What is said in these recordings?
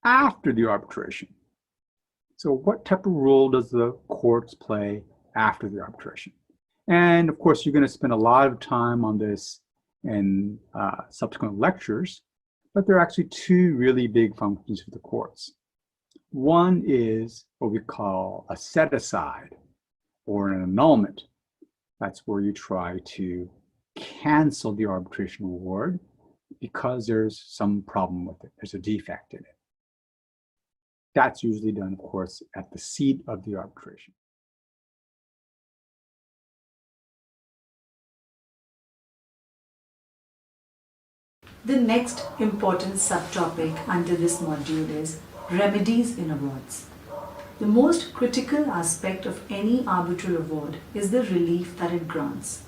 after the arbitration. So what type of role does the courts play after the arbitration? And of course, you're going to spend a lot of time on this in subsequent lectures, but there are actually two really big functions for the courts. One is what we call a set-aside or an annulment. That's where you try to cancel the arbitration award because there's some problem with it. There's a defect in it. That's usually done, of course, at the seat of the arbitration. The next important subtopic under this module is remedies in awards. The most critical aspect of any arbitral award is the relief that it grants.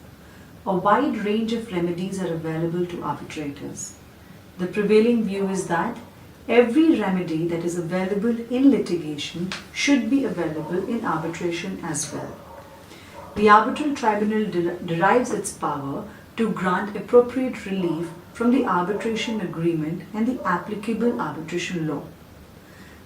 A wide range of remedies are available to arbitrators. The prevailing view is that every remedy that is available in litigation should be available in arbitration as well. The arbitral tribunal derives its power to grant appropriate relief from the arbitration agreement and the applicable arbitration law.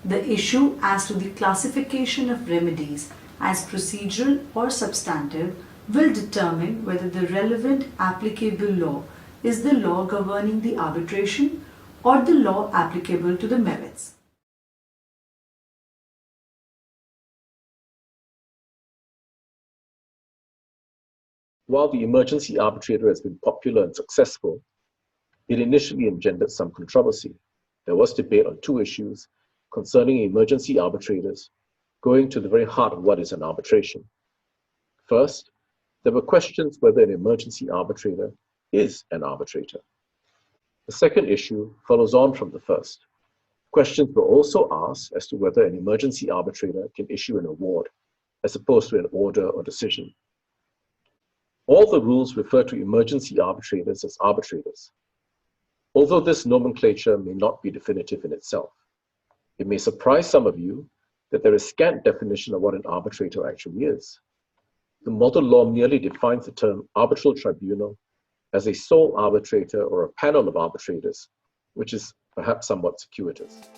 The issue as to the classification of remedies as procedural or substantive will determine whether the relevant applicable law is the law governing the arbitration or the law applicable to the merits. While the emergency arbitrator has been popular and successful, it initially engendered some controversy. There was debate on two issues concerning emergency arbitrators, going to the very heart of what is an arbitration. First, there were questions whether an emergency arbitrator is an arbitrator. The second issue follows on from the first. Questions were also asked as to whether an emergency arbitrator can issue an award as opposed to an order or decision. All the rules refer to emergency arbitrators as arbitrators. Although this nomenclature may not be definitive in itself, it may surprise some of you that there is scant definition of what an arbitrator actually is. The model law merely defines the term arbitral tribunal as a sole arbitrator or a panel of arbitrators, which is perhaps somewhat circuitous.